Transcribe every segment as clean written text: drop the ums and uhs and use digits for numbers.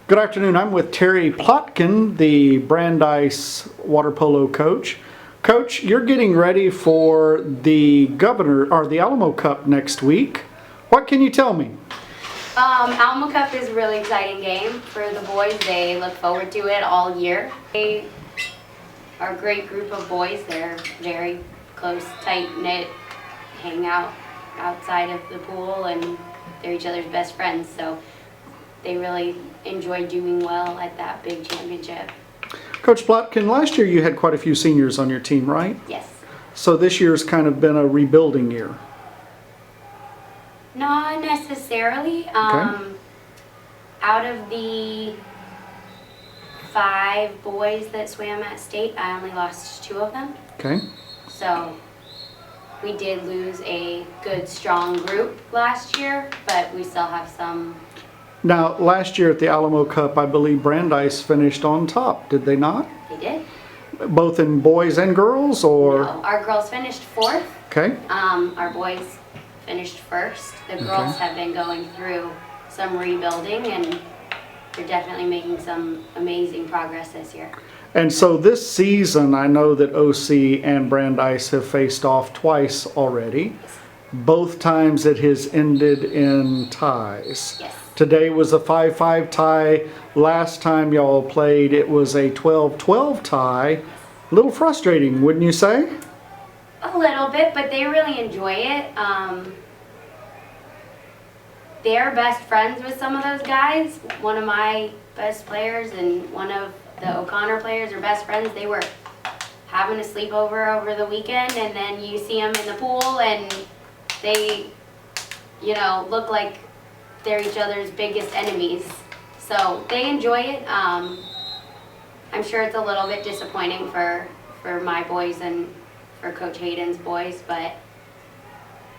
Good afternoon. I'm with Terry Plotkin, the Brandeis water polo coach. Coach, you're getting ready for the Alamo Cup next week. What can you tell me? Alamo Cup is a really exciting game for the boys. They look forward to it all year. They are a great group of boys. They're very close, tight-knit, hang out outside of the pool, and they're each other's best friends. So they really enjoy doing well at that big championship. Coach Plotkin, last year you had quite a few seniors on your team, right? Yes. So this year's kind of been a rebuilding year. Not necessarily. Okay. Out of the 5 boys that swam at state, I only lost 2 of them. Okay. So we did lose a good, strong group last year, but we still have some. Now, last year at the Alamo Cup, I believe Brandeis finished on top, did they not? They did. Both in boys and girls, or? No, our girls finished 4th. Okay. Our boys finished 1st. The girls have been going through some rebuilding, and they're definitely making some amazing progress this year. And so this season, I know that OC and Brandeis have faced off twice already. Both times it has ended in ties. Yes. Today was a 5-5 tie. Last time y'all played, it was a 12-12 tie. A little frustrating, wouldn't you say? A little bit, but they really enjoy it. They're best friends with some of those guys. One of my best players and one of the O'Connor players are best friends. They were having a sleepover over the weekend, and then you see them in the pool, and they, look like they're each other's biggest enemies. So they enjoy it. I'm sure it's a little bit disappointing for my boys and for Coach Hayden's boys, but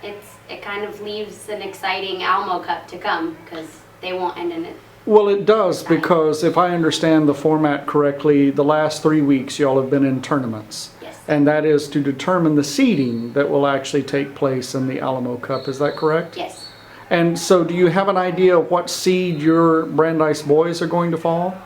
it kind of leaves an exciting Alamo Cup to come because they won't end in it. Well, it does, because if I understand the format correctly, the last 3 weeks y'all have been in tournaments. Yes. And that is to determine the seeding that will actually take place in the Alamo Cup. Is that correct? Yes. And so do you have an idea of what seed your Brandeis boys are going to fall?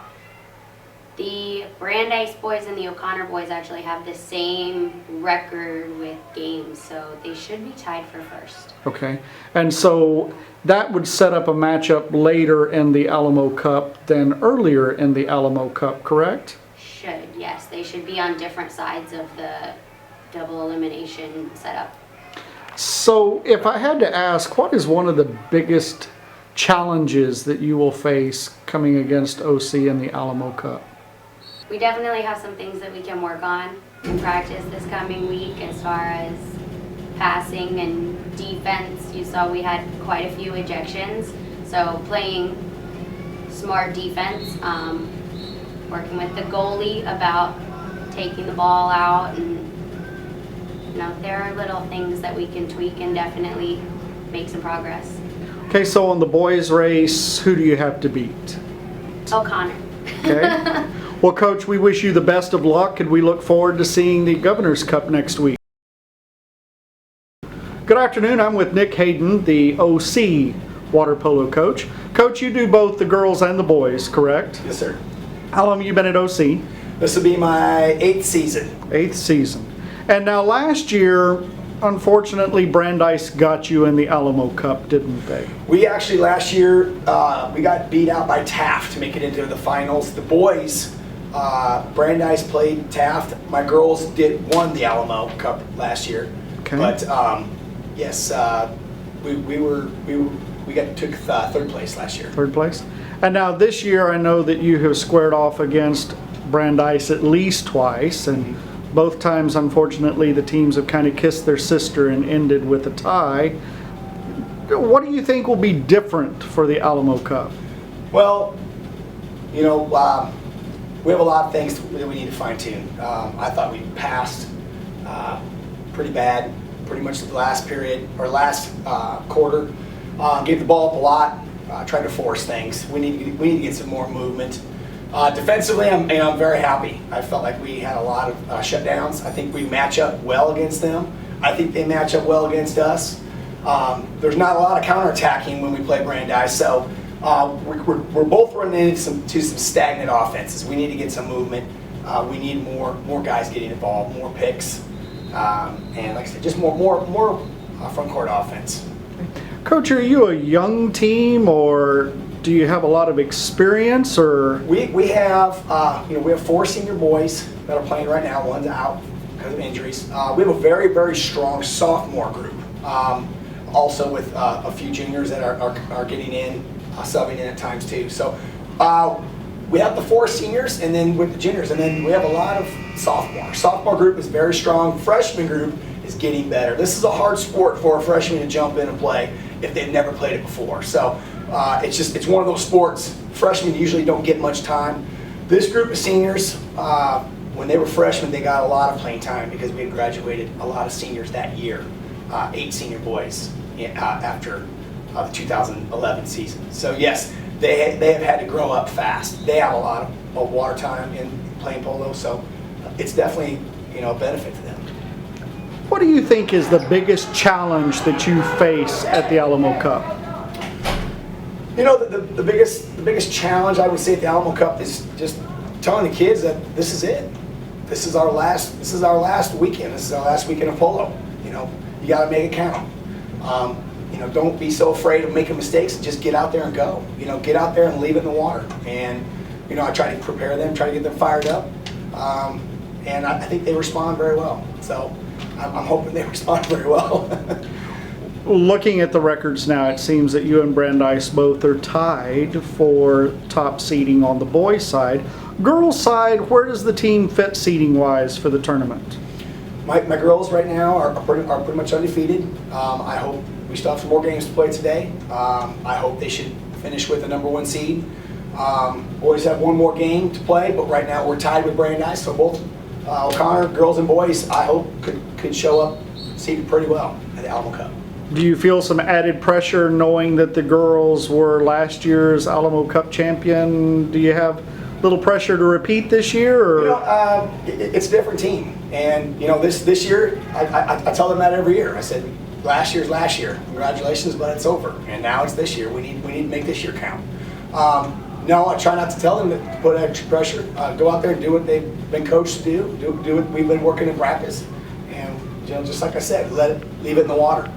The Brandeis boys and the O'Connor boys actually have the same record with games, so they should be tied for first. Okay. And so that would set up a matchup later in the Alamo Cup than earlier in the Alamo Cup, correct? Should, yes. They should be on different sides of the double elimination setup. So if I had to ask, what is one of the biggest challenges that you will face coming against OC in the Alamo Cup? We definitely have some things that we can work on in practice this coming week as far as passing and defense. You saw we had quite a few ejections, so playing smart defense, working with the goalie about taking the ball out, and there are little things that we can tweak and definitely make some progress. Okay, so on the boys race, who do you have to beat? O'Connor. Okay. Well, Coach, we wish you the best of luck, and we look forward to seeing the Governor's Cup next week. Good afternoon. I'm with Nick Hayden, the OC water polo coach. Coach, you do both the girls and the boys, correct? Yes, sir. How long have you been at OC? This will be my 8th season. 8th season. And now last year, unfortunately, Brandeis got you in the Alamo Cup, didn't they? We actually, last year, we got beat out by Taft to make it into the finals. The boys, Brandeis played Taft. My girls won the Alamo Cup last year. Okay. But yes, we took 3rd place last year. 3rd place. And now this year, I know that you have squared off against Brandeis at least twice, and both times, unfortunately, the teams have kind of kissed their sister and ended with a tie. What do you think will be different for the Alamo Cup? Well, we have a lot of things that we need to fine tune. I thought we passed pretty bad, pretty much the last period or last quarter. Gave the ball up a lot, tried to force things. We need to get some more movement. Defensively, I'm very happy. I felt like we had a lot of shutdowns. I think we match up well against them. I think they match up well against us. There's not a lot of counterattacking when we play Brandeis, so we're both running into some stagnant offenses. We need to get some movement. We need more guys getting involved, more picks, and like I said, just more front court offense. Coach, are you a young team, or do you have a lot of experience? Or we have we have 4 senior boys that are playing right now. One's out because of injuries. We have a very strong sophomore group. Also with a few juniors that are getting in, subbing in at times too. So we have the 4 seniors, and then with the juniors, and then we have a lot of sophomores. Sophomore group is very strong. Freshman group is getting better. This is a hard sport for a freshman to jump in and play if they've never played it before. So it's one of those sports. Freshmen usually don't get much time. This group of seniors, when they were freshmen, they got a lot of playing time because we had graduated a lot of seniors that year. 8 senior boys after the 2011 season. So yes, they have had to grow up fast. They have a lot of water time in playing polo, so it's definitely a benefit to them. what do you think is the biggest challenge that you face at the Alamo Cup? The biggest challenge I would say at the Alamo Cup is just telling the kids that this is it. This is our last weekend. This is our last weekend of polo. You got to make it count. Don't be so afraid of making mistakes. Just get out there and go. Get out there and leave it in the water. And I try to prepare them, try to get them fired up. And I think they respond very well. So I'm hoping they respond very well. Looking at the records now, it seems that you and Brandeis both are tied for top seeding on the boys' side. Girls' side, where does the team fit seeding-wise for the tournament? My girls right now are pretty much undefeated. I hope we still have some more games to play today. I hope they should finish with the #1 seed. Boys have one more game to play, but right now we're tied with Brandeis, so both O'Connor, girls and boys, I hope could show up seeded pretty well at the Alamo Cup. Do you feel some added pressure knowing that the girls were last year's Alamo Cup champion? Do you have a little pressure to repeat this year? Or? It's a different team. And, this year, I tell them that every year. I said, last year's last year. Congratulations, but it's over. And now it's this year. We need to make this year count. No, I try not to tell them to put extra pressure. Go out there and do what they've been coached to do. Do what we've been working in practice. And, just like I said, leave it in the water.